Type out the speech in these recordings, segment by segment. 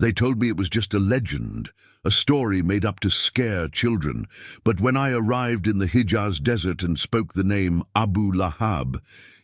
They told me it was just a legend, a story made up to scare children. But when I arrived in the Hijaz desert and spoke the name Abu Lahab,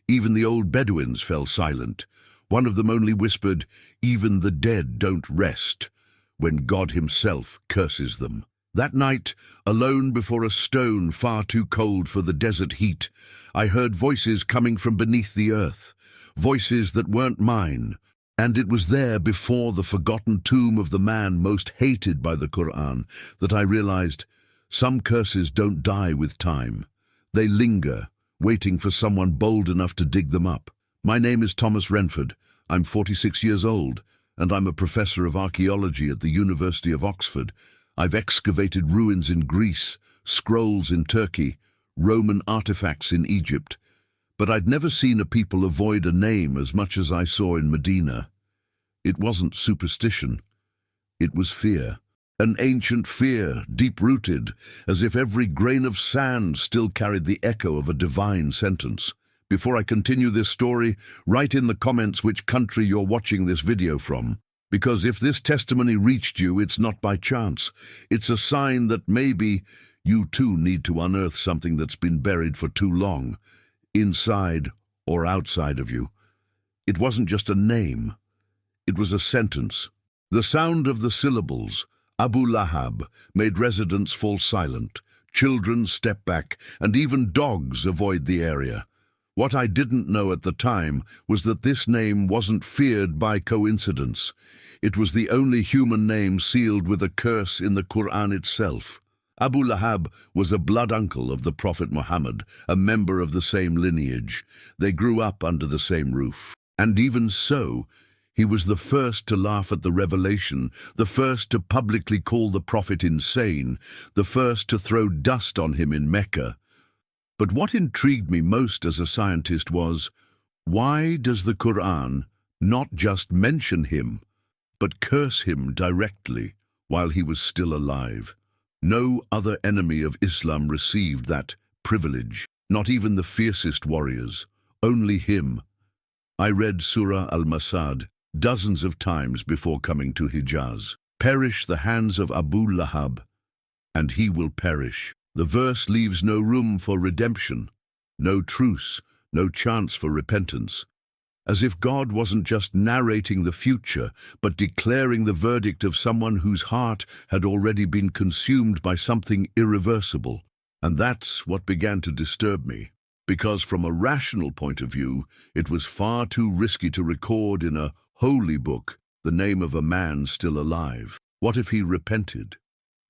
even the old Bedouins fell silent. One of them only whispered, "Even the dead don't rest," when God himself curses them. That night, alone before a stone far too cold for the desert heat, I heard voices coming from beneath the earth, voices that weren't mine. And it was there, before the forgotten tomb of the man most hated by the Quran, that I realized some curses don't die with time. They linger, waiting for someone bold enough to dig them up. My name is Thomas Renford. I'm 46 years old, and I'm a professor of archaeology at the University of Oxford. I've excavated ruins in Greece, scrolls in Turkey, Roman artifacts in Egypt. But I'd never seen a people avoid a name as much as I saw in Medina. It wasn't superstition. It was fear. An ancient fear, deep-rooted, as if every grain of sand still carried the echo of a divine sentence. Before I continue this story, write in the comments which country you're watching this video from. Because if this testimony reached you, it's not by chance. It's a sign that maybe you too need to unearth something that's been buried for too long, inside or outside of you. It wasn't just a name. It was a sentence. The sound of the syllables, Abu Lahab, made residents fall silent. Children step back, and even dogs avoid the area. What I didn't know at the time was that this name wasn't feared by coincidence. It was the only human name sealed with a curse in the Quran itself. Abu Lahab was a blood uncle of the Prophet Muhammad, a member of the same lineage. They grew up under the same roof. And even so, he was the first to laugh at the revelation, the first to publicly call the Prophet insane, the first to throw dust on him in Mecca. But what intrigued me most as a scientist was, why does the Quran not just mention him, but curse him directly while he was still alive? No other enemy of Islam received that privilege, not even the fiercest warriors, only him. I read Surah Al-Masad dozens of times before coming to Hijaz. Perish the hands of Abu Lahab, and he will perish. The verse leaves no room for redemption, no truce, no chance for repentance. As if God wasn't just narrating the future, but declaring the verdict of someone whose heart had already been consumed by something irreversible. And that's what began to disturb me, because from a rational point of view, it was far too risky to record in a holy book the name of a man still alive. What if he repented?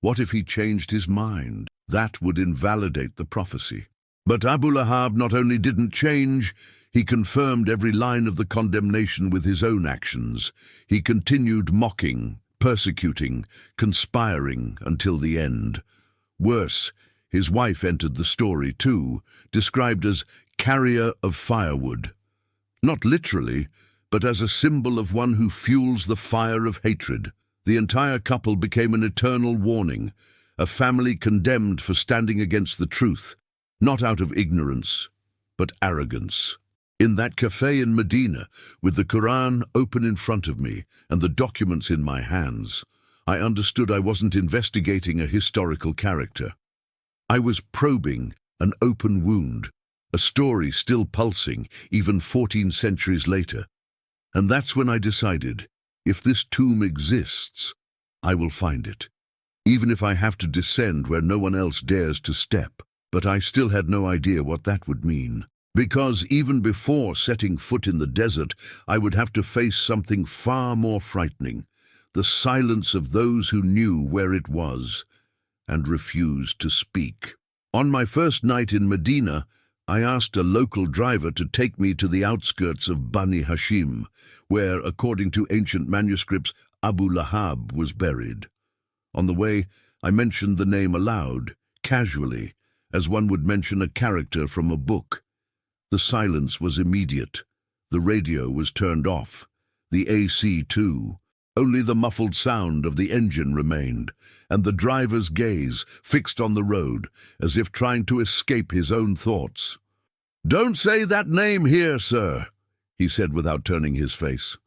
What if he changed his mind? That would invalidate the prophecy. But Abu Lahab not only didn't change, he confirmed every line of the condemnation with his own actions. He continued mocking, persecuting, conspiring until the end. Worse, his wife entered the story too, described as carrier of firewood. Not literally, but as a symbol of one who fuels the fire of hatred. The entire couple became an eternal warning, a family condemned for standing against the truth, not out of ignorance, but arrogance. In that cafe in Medina, with the Quran open in front of me and the documents in my hands, I understood I wasn't investigating a historical character. I was probing an open wound, a story still pulsing even 14 centuries later. And that's when I decided, if this tomb exists, I will find it, even if I have to descend where no one else dares to step. But I still had no idea what that would mean. Because even before setting foot in the desert, I would have to face something far more frightening, the silence of those who knew where it was and refused to speak. On my first night in Medina, I asked a local driver to take me to the outskirts of Bani Hashim, where, according to ancient manuscripts, Abu Lahab was buried. On the way, I mentioned the name aloud, casually, as one would mention a character from a book. The silence was immediate. The radio was turned off. The AC too. Only the muffled sound of the engine remained, and the driver's gaze fixed on the road, as if trying to escape his own thoughts. "Don't say that name here, sir," he said without turning his face.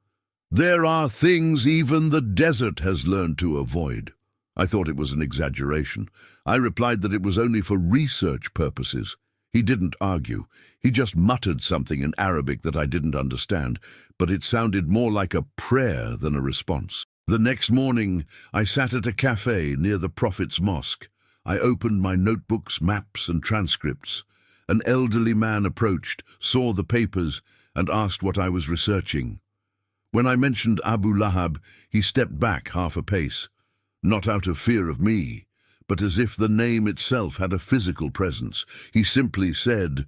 There are things even the desert has learned to avoid. I thought it was an exaggeration. I replied that it was only for research purposes. He didn't argue. He just muttered something in Arabic that I didn't understand, but it sounded more like a prayer than a response. The next morning, I sat at a cafe near the Prophet's Mosque. I opened my notebooks, maps, and transcripts. An elderly man approached, saw the papers, and asked what I was researching. When I mentioned Abu Lahab, he stepped back half a pace, not out of fear of me, but as if the name itself had a physical presence. He simply said,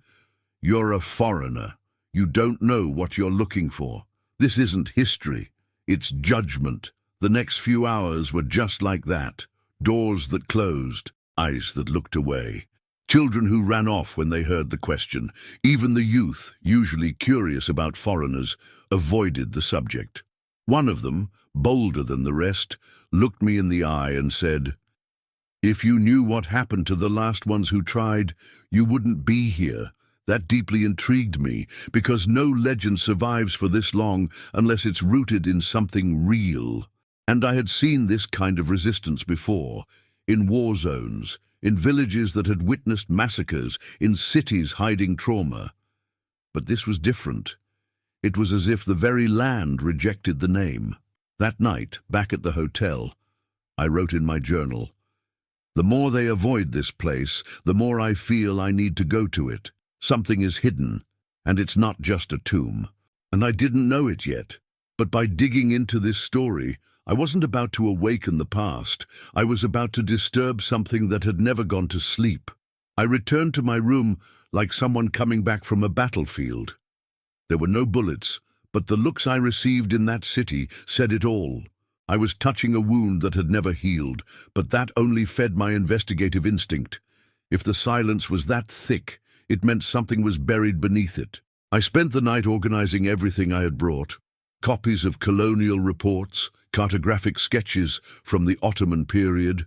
"You're a foreigner. You don't know what you're looking for. This isn't history, it's judgment." The next few hours were just like that. Doors that closed, eyes that looked away. Children who ran off when they heard the question. Even the youth, usually curious about foreigners, avoided the subject. One of them, bolder than the rest, looked me in the eye and said, "If you knew what happened to the last ones who tried, you wouldn't be here." That deeply intrigued me, because no legend survives for this long unless it's rooted in something real. And I had seen this kind of resistance before, in war zones, in villages that had witnessed massacres, in cities hiding trauma. But this was different. It was as if the very land rejected the name. That night, back at the hotel, I wrote in my journal, "The more they avoid this place, the more I feel I need to go to it. Something is hidden, and it's not just a tomb." And I didn't know it yet. But by digging into this story, I wasn't about to awaken the past. I was about to disturb something that had never gone to sleep. I returned to my room like someone coming back from a battlefield. There were no bullets, but the looks I received in that city said it all. I was touching a wound that had never healed, but that only fed my investigative instinct. If the silence was that thick, it meant something was buried beneath it. I spent the night organizing everything I had brought. Copies of colonial reports, cartographic sketches from the Ottoman period,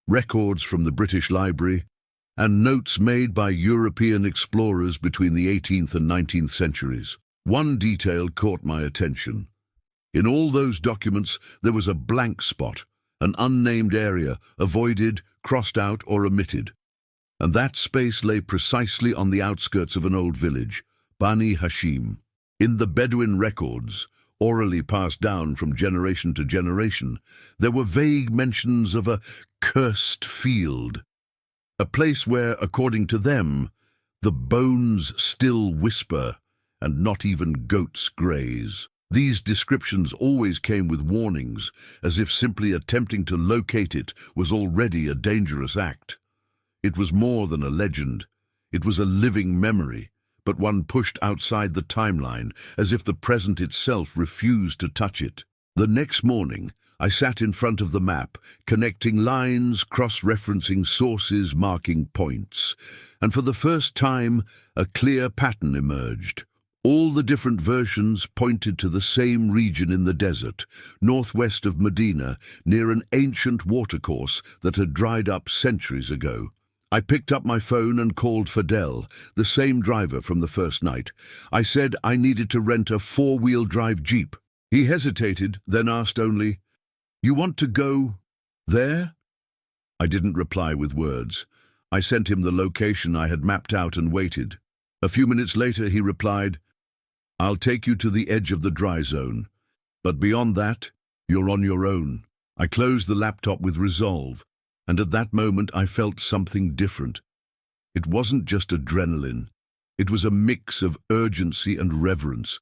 records from the British Library, and notes made by European explorers between the 18th and 19th centuries. One detail caught my attention. In all those documents, there was a blank spot, an unnamed area, avoided, crossed out, or omitted. And that space lay precisely on the outskirts of an old village, Bani Hashim. In the Bedouin records, orally passed down from generation to generation, there were vague mentions of a cursed field, a place where, according to them, the bones still whisper and not even goats graze. These descriptions always came with warnings, as if simply attempting to locate it was already a dangerous act. It was more than a legend. It was a living memory, but one pushed outside the timeline, as if the present itself refused to touch it. The next morning, I sat in front of the map, connecting lines, cross-referencing sources, marking points. And for the first time, a clear pattern emerged. All the different versions pointed to the same region in the desert, northwest of Medina, near an ancient watercourse that had dried up centuries ago. I picked up my phone and called Fidel, the same driver from the first night. I said I needed to rent a 4-wheel drive Jeep. He hesitated, then asked only, "You want to go there?" I didn't reply with words. I sent him the location I had mapped out and waited. A few minutes later he replied, "I'll take you to the edge of the dry zone. But beyond that, you're on your own." I closed the laptop with resolve. And at that moment I felt something different. It wasn't just adrenaline. It was a mix of urgency and reverence,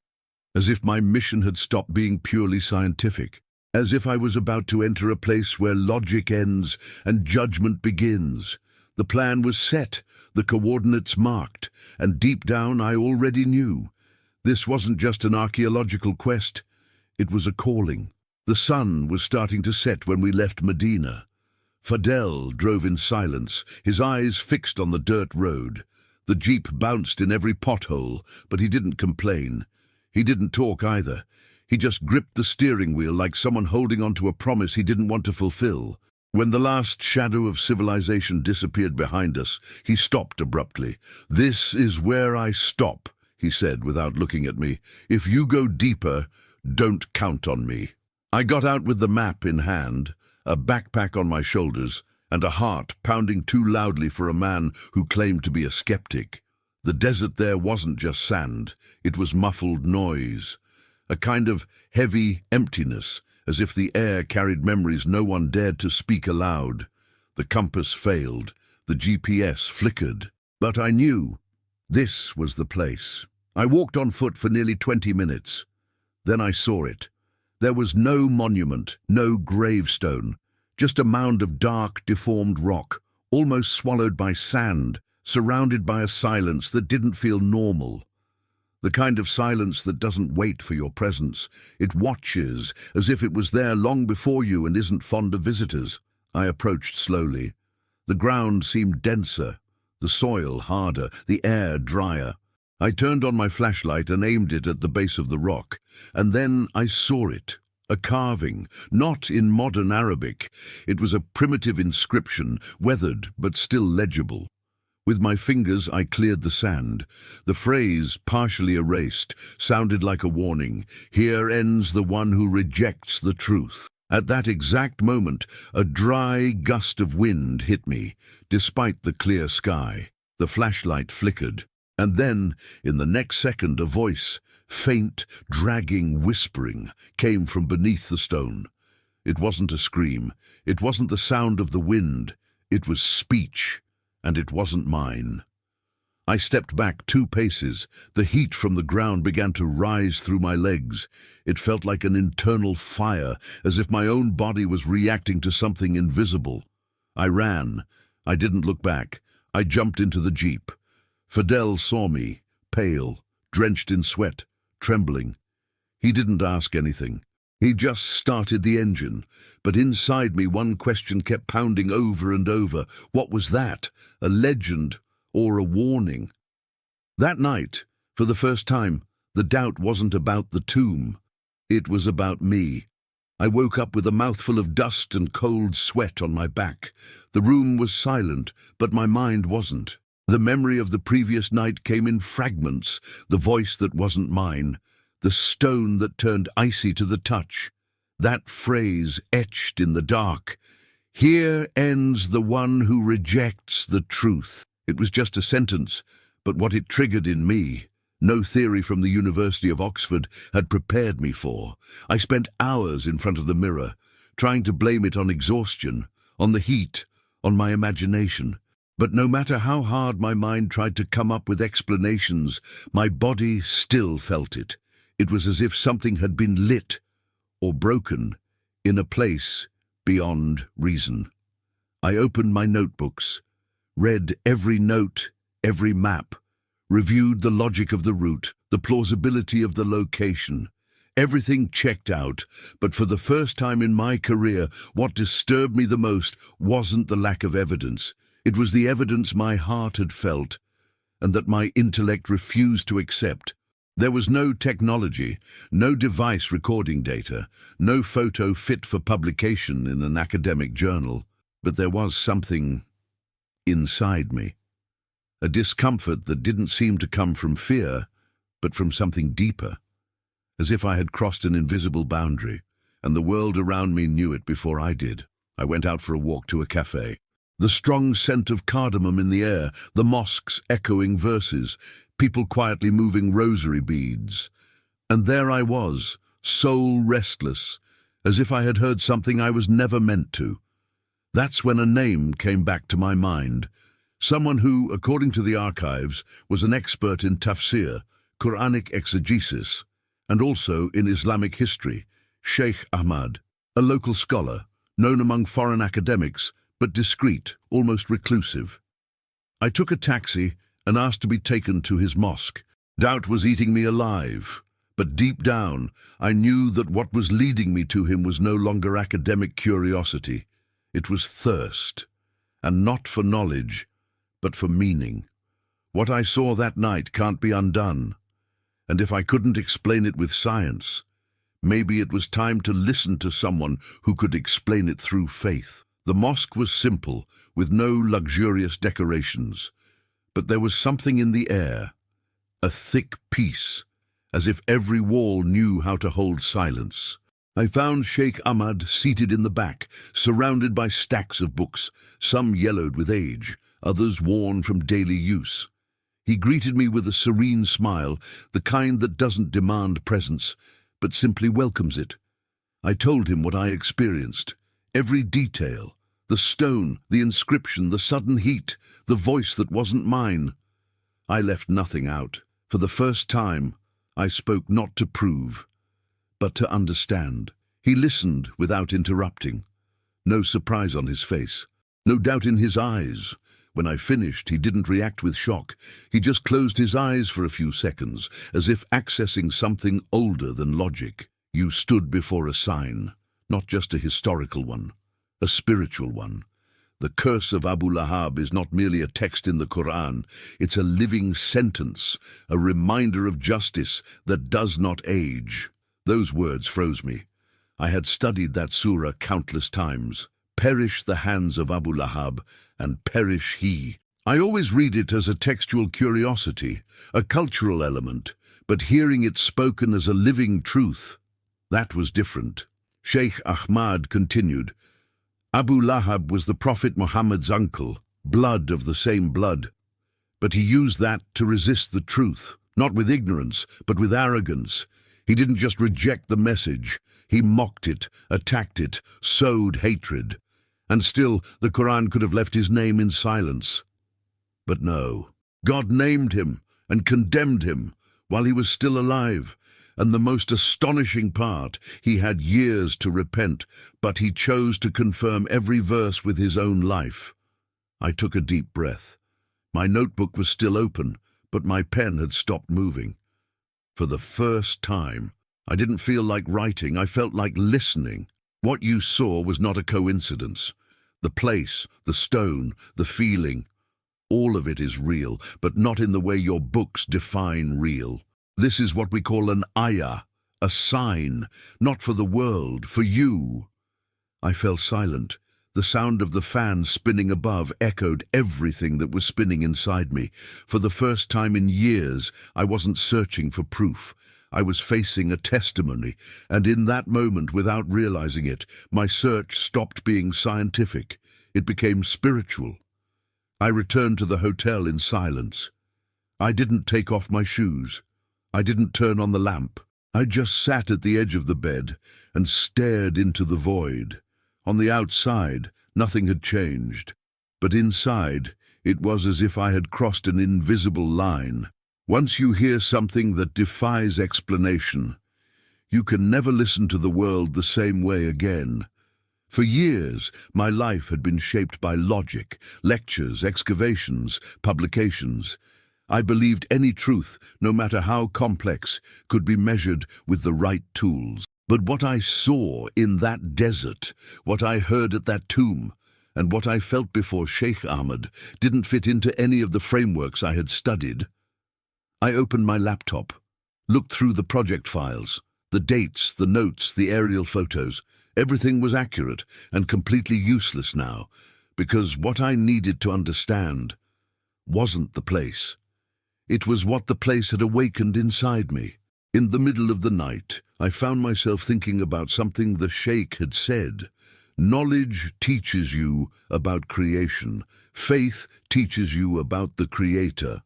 as if my mission had stopped being purely scientific, as if I was about to enter a place where logic ends and judgment begins. The plan was set, the coordinates marked, and deep down I already knew. This wasn't just an archaeological quest. It was a calling. The sun was starting to set when we left Medina. Fidel drove in silence, his eyes fixed on the dirt road. The Jeep bounced in every pothole, but he didn't complain. He didn't talk either. He just gripped the steering wheel like someone holding on to a promise he didn't want to fulfill. When the last shadow of civilization disappeared behind us, he stopped abruptly. "This is where I stop," he said without looking at me. "If you go deeper, Don't count on me. I got out with the map in hand, a backpack on my shoulders, and a heart pounding too loudly for a man who claimed to be a skeptic. The desert there wasn't just sand, it was muffled noise, a kind of heavy emptiness, as if the air carried memories no one dared to speak aloud. The compass failed, the GPS flickered, but I knew this was the place. I walked on foot for nearly 20 minutes. Then I saw it. There was no monument, no gravestone, just a mound of dark, deformed rock, almost swallowed by sand, surrounded by a silence that didn't feel normal. The kind of silence that doesn't wait for your presence. It watches, as if it was there long before you and isn't fond of visitors. I approached slowly. The ground seemed denser, the soil harder, the air drier. I turned on my flashlight and aimed it at the base of the rock, and then I saw it. A carving, not in modern Arabic. It was a primitive inscription, weathered but still legible. With my fingers I cleared the sand. The phrase, partially erased, sounded like a warning. Here ends the one who rejects the truth. At that exact moment, a dry gust of wind hit me, despite the clear sky. The flashlight flickered. And then, in the next second, a voice, faint, dragging, whispering, came from beneath the stone. It wasn't a scream. It wasn't the sound of the wind. It was speech, and it wasn't mine. I stepped back 2 paces. The heat from the ground began to rise through my legs. It felt like an internal fire, as if my own body was reacting to something invisible. I ran. I didn't look back. I jumped into the jeep. Fidel saw me, pale, drenched in sweat, trembling. He didn't ask anything. He just started the engine. But inside me, one question kept pounding over and over. What was that? A legend or a warning? That night, for the first time, the doubt wasn't about the tomb. It was about me. I woke up with a mouthful of dust and cold sweat on my back. The room was silent, but my mind wasn't. The memory of the previous night came in fragments, the voice that wasn't mine, the stone that turned icy to the touch. That phrase etched in the dark. Here ends the one who rejects the truth. It was just a sentence, but what it triggered in me, no theory from the University of Oxford had prepared me for. I spent hours in front of the mirror, trying to blame it on exhaustion, on the heat, on my imagination. But no matter how hard my mind tried to come up with explanations, my body still felt it. It was as if something had been lit or broken in a place beyond reason. I opened my notebooks, read every note, every map, reviewed the logic of the route, the plausibility of the location. Everything checked out, but for the first time in my career, what disturbed me the most wasn't the lack of evidence. It was the evidence my heart had felt, and that my intellect refused to accept. There was no technology, no device recording data, no photo fit for publication in an academic journal, but there was something inside me. A discomfort that didn't seem to come from fear, but from something deeper, as if I had crossed an invisible boundary, and the world around me knew it before I did. I went out for a walk to a cafe. The strong scent of cardamom in the air, the mosques echoing verses, people quietly moving rosary beads. And there I was, soul restless, as if I had heard something I was never meant to. That's when a name came back to my mind. Someone who, according to the archives, was an expert in tafsir, Quranic exegesis, and also in Islamic history, Sheikh Ahmad, a local scholar, known among foreign academics, but discreet, almost reclusive. I took a taxi and asked to be taken to his mosque. Doubt was eating me alive, but deep down, I knew that what was leading me to him was no longer academic curiosity. It was thirst, and not for knowledge, but for meaning. What I saw that night can't be undone, and if I couldn't explain it with science, maybe it was time to listen to someone who could explain it through faith. The mosque was simple, with no luxurious decorations, but there was something in the air, a thick peace, as if every wall knew how to hold silence. I found Sheikh Ahmad seated in the back, surrounded by stacks of books, some yellowed with age, others worn from daily use. He greeted me with a serene smile, the kind that doesn't demand presence, but simply welcomes it. I told him what I experienced, every detail, the stone, the inscription, the sudden heat, the voice that wasn't mine. I left nothing out. For the first time, I spoke not to prove, but to understand. He listened without interrupting. No surprise on his face, no doubt in his eyes. When I finished, he didn't react with shock. He just closed his eyes for a few seconds, as if accessing something older than logic. You stood before a sign, not just a historical one, a spiritual one. The curse of Abu Lahab is not merely a text in the Quran, it's a living sentence, a reminder of justice that does not age. Those words froze me. I had studied that surah countless times. Perish the hands of Abu Lahab, and perish he. I always read it as a textual curiosity, a cultural element, but hearing it spoken as a living truth, that was different. Sheikh Ahmad continued, Abu Lahab was the Prophet Muhammad's uncle, blood of the same blood. But he used that to resist the truth, not with ignorance, but with arrogance. He didn't just reject the message, he mocked it, attacked it, sowed hatred. And still, the Quran could have left his name in silence. But no, God named him and condemned him while he was still alive. And the most astonishing part, he had years to repent, but he chose to confirm every verse with his own life. I took a deep breath. My notebook was still open, but my pen had stopped moving. For the first time, I didn't feel like writing, I felt like listening. What you saw was not a coincidence. The place, the stone, the feeling, all of it is real, but not in the way your books define real. This is what we call an ayah, a sign, not for the world, for you. I fell silent. The sound of the fan spinning above echoed everything that was spinning inside me. For the first time in years, I wasn't searching for proof. I was facing a testimony, and in that moment, without realizing it, my search stopped being scientific. It became spiritual. I returned to the hotel in silence. I didn't take off my shoes. I didn't turn on the lamp. I just sat at the edge of the bed and stared into the void. On the outside, nothing had changed, but inside, it was as if I had crossed an invisible line. Once you hear something that defies explanation, you can never listen to the world the same way again. For years, my life had been shaped by logic, lectures, excavations, publications. I believed any truth, no matter how complex, could be measured with the right tools. But what I saw in that desert, what I heard at that tomb, and what I felt before Sheikh Ahmad didn't fit into any of the frameworks I had studied. I opened my laptop, looked through the project files, the dates, the notes, the aerial photos. Everything was accurate and completely useless now, because what I needed to understand wasn't the place. It was what the place had awakened inside me. In the middle of the night, I found myself thinking about something the Sheikh had said. Knowledge teaches you about creation. Faith teaches you about the Creator.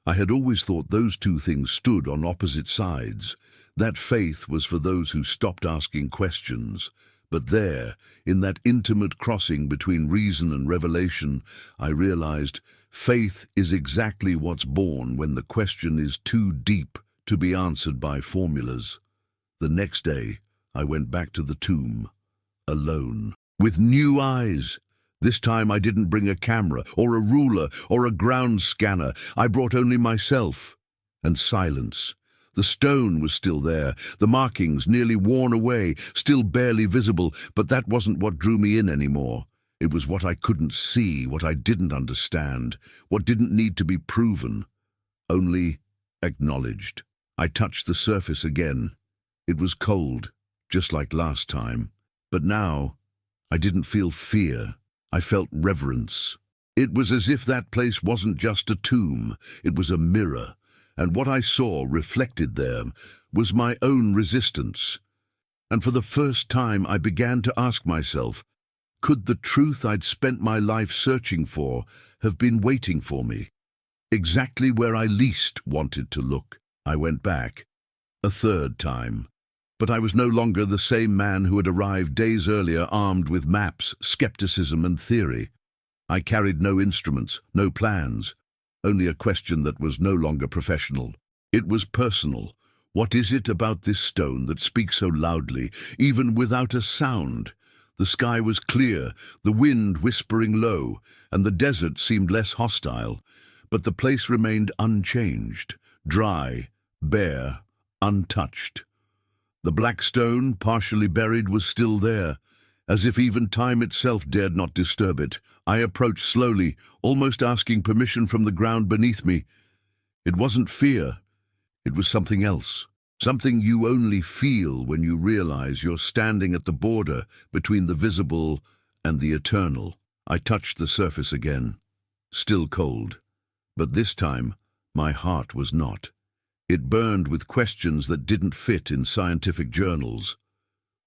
I had always thought those two things stood on opposite sides. That faith was for those who stopped asking questions. But there, in that intimate crossing between reason and revelation, I realized faith is exactly what's born when the question is too deep to be answered by formulas. The next day, I went back to the tomb, alone, with new eyes. This time I didn't bring a camera, or a ruler, or a ground scanner. I brought only myself and silence. The stone was still there, the markings nearly worn away, still barely visible, but that wasn't what drew me in anymore. It was what I couldn't see, what I didn't understand, what didn't need to be proven, only acknowledged. I touched the surface again. It was cold, just like last time. But now, I didn't feel fear. I felt reverence. It was as if that place wasn't just a tomb, it was a mirror and what I saw reflected there was my own resistance. And for the first time I began to ask myself, could the truth I'd spent my life searching for have been waiting for me? Exactly where I least wanted to look. I went back, a third time. But I was no longer the same man who had arrived days earlier armed with maps, skepticism and theory. I carried no instruments, no plans, only a question that was no longer professional. It was personal. What is it about this stone that speaks so loudly, even without a sound? The sky was clear, the wind whispering low, and the desert seemed less hostile. But the place remained unchanged, dry, bare, untouched. The black stone, partially buried, was still there, as if even time itself dared not disturb it. I approached slowly, almost asking permission from the ground beneath me. It wasn't fear, it was something else. Something you only feel when you realize you're standing at the border between the visible and the eternal. I touched the surface again, still cold. But this time, my heart was not. It burned with questions that didn't fit in scientific journals.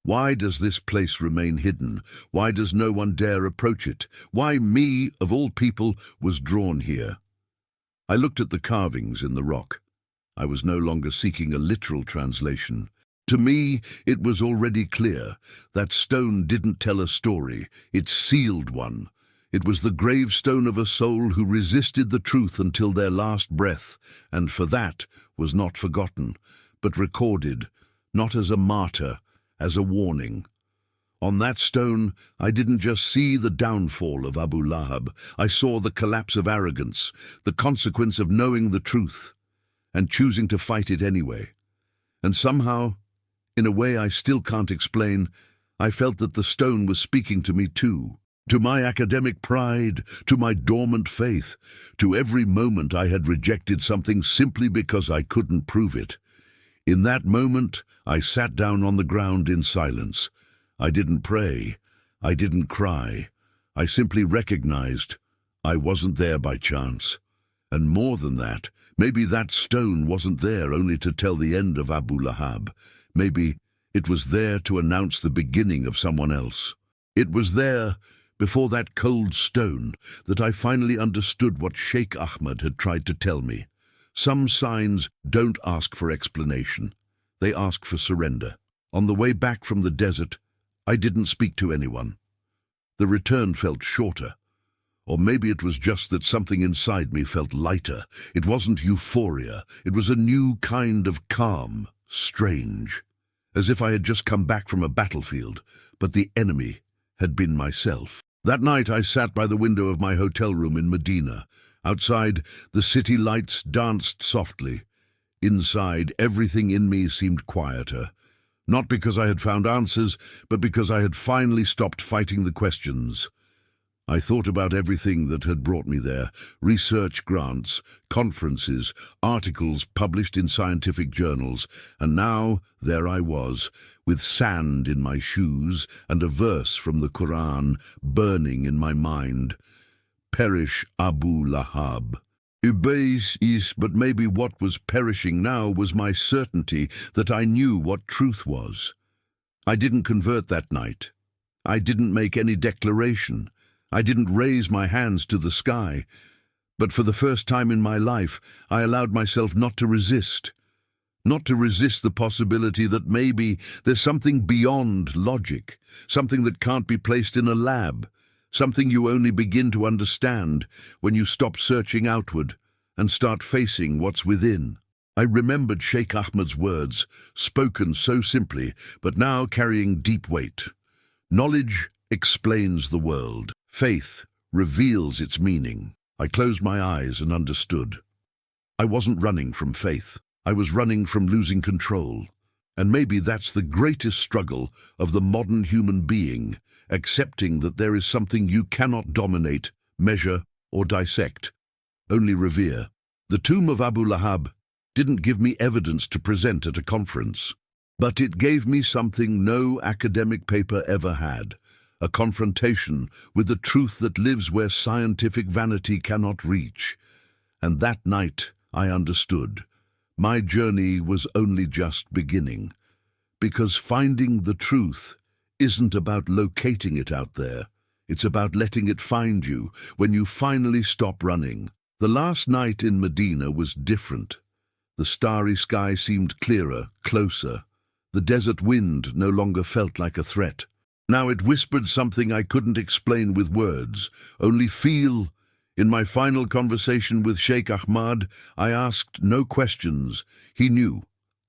Why does this place remain hidden? Why does no one dare approach it? Why me, of all people, was drawn here? I looked at the carvings in the rock. I was no longer seeking a literal translation. To me, it was already clear. That stone didn't tell a story, it sealed one. It was the gravestone of a soul who resisted the truth until their last breath, and for that was not forgotten, but recorded, not as a martyr, as a warning. On that stone, I didn't just see the downfall of Abu Lahab, I saw the collapse of arrogance, the consequence of knowing the truth, and choosing to fight it anyway. And somehow, in a way I still can't explain, I felt that the stone was speaking to me too. To my academic pride, to my dormant faith, to every moment I had rejected something simply because I couldn't prove it. In that moment, I sat down on the ground in silence. I didn't pray. I didn't cry. I simply recognized I wasn't there by chance. And more than that, maybe that stone wasn't there only to tell the end of Abu Lahab. Maybe it was there to announce the beginning of someone else. It was there, before that cold stone, that I finally understood what Sheikh Ahmed had tried to tell me. Some signs don't ask for explanation. They ask for surrender. On the way back from the desert, I didn't speak to anyone. The return felt shorter. Or maybe it was just that something inside me felt lighter. It wasn't euphoria. It was a new kind of calm, strange. As if I had just come back from a battlefield, but the enemy had been myself. That night I sat by the window of my hotel room in Medina. Outside, the city lights danced softly. Inside, everything in me seemed quieter. Not because I had found answers, but because I had finally stopped fighting the questions. I thought about everything that had brought me there: research grants, conferences, articles published in scientific journals, and now there I was, with sand in my shoes and a verse from the Quran burning in my mind. Perish Abu Lahab. But maybe what was perishing now was my certainty that I knew what truth was. I didn't convert that night. I didn't make any declaration. I didn't raise my hands to the sky. But for the first time in my life, I allowed myself not to resist. Not to resist the possibility that maybe there's something beyond logic, something that can't be placed in a lab, something you only begin to understand when you stop searching outward and start facing what's within. I remembered Sheikh Ahmed's words, spoken so simply, but now carrying deep weight. Knowledge explains the world. Faith reveals its meaning. I closed my eyes and understood. I wasn't running from faith. I was running from losing control. And maybe that's the greatest struggle of the modern human being, accepting that there is something you cannot dominate, measure, or dissect, only revere. The tomb of Abu Lahab didn't give me evidence to present at a conference, but it gave me something no academic paper ever had: a confrontation with the truth that lives where scientific vanity cannot reach. And that night I understood. my journey was only just beginning, because finding the truth isn't about locating it out there. It's about letting it find you when you finally stop running. The last night in Medina was different. The starry sky seemed clearer, closer. The desert wind no longer felt like a threat. Now it whispered something I couldn't explain with words, only feel. In my final conversation with Sheikh Ahmad, I asked no questions. He knew.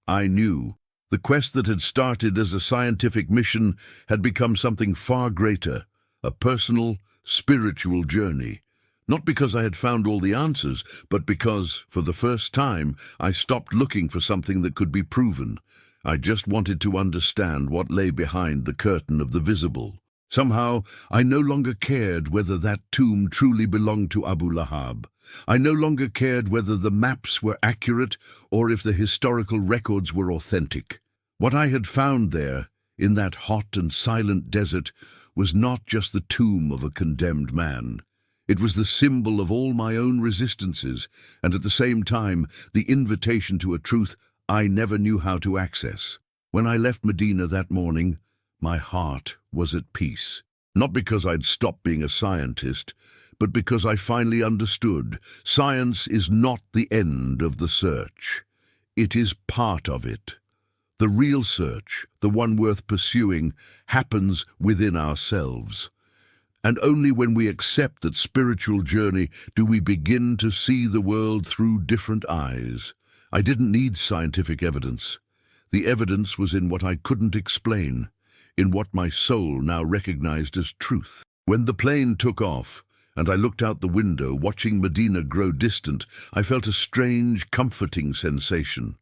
I knew. The quest that had started as a scientific mission had become something far greater, a personal, spiritual journey. Not because I had found all the answers, but because, for the first time, I stopped looking for something that could be proven. I just wanted to understand what lay behind the curtain of the visible. Somehow, I no longer cared whether that tomb truly belonged to Abu Lahab. I no longer cared whether the maps were accurate or if the historical records were authentic. What I had found there, in that hot and silent desert, was not just the tomb of a condemned man. It was the symbol of all my own resistances, and at the same time, the invitation to a truth I never knew how to access. When I left Medina that morning, my heart was at peace. Not because I'd stopped being a scientist, but because I finally understood science is not the end of the search. It is part of it. The real search, the one worth pursuing, happens within ourselves. And only when we accept that spiritual journey do we begin to see the world through different eyes. I didn't need scientific evidence. The evidence was in what I couldn't explain, in what my soul now recognized as truth. When the plane took off, and I looked out the window, watching Medina grow distant, I felt a strange, comforting sensation.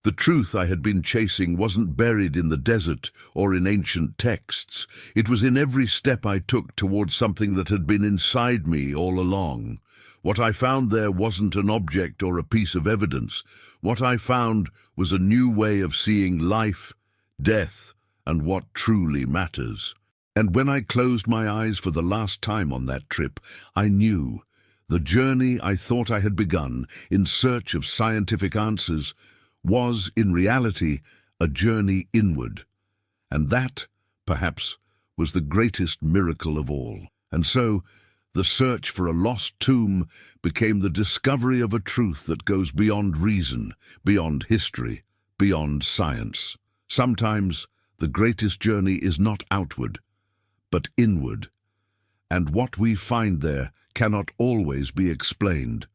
The truth I had been chasing wasn't buried in the desert or in ancient texts. It was in every step I took towards something that had been inside me all along. What I found there wasn't an object or a piece of evidence. What I found was a new way of seeing life, death, and what truly matters. And when I closed my eyes for the last time on that trip, I knew the journey I thought I had begun in search of scientific answers was, in reality, a journey inward. And that, perhaps, was the greatest miracle of all. And so, the search for a lost tomb became the discovery of a truth that goes beyond reason, beyond history, beyond science. Sometimes, the greatest journey is not outward, but inward. And what we find there cannot always be explained,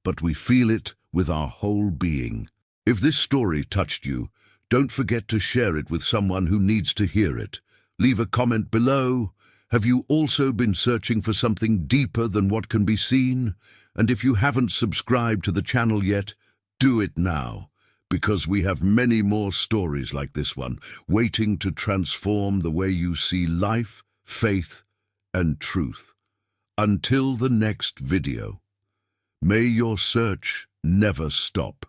but we feel it with our whole being. If this story touched you, don't forget to share it with someone who needs to hear it. Leave a comment below. Have you also been searching for something deeper than what can be seen? And if you haven't subscribed to the channel yet, do it now, because we have many more stories like this one, waiting to transform the way you see life, faith, and truth. Until the next video, may your search never stop.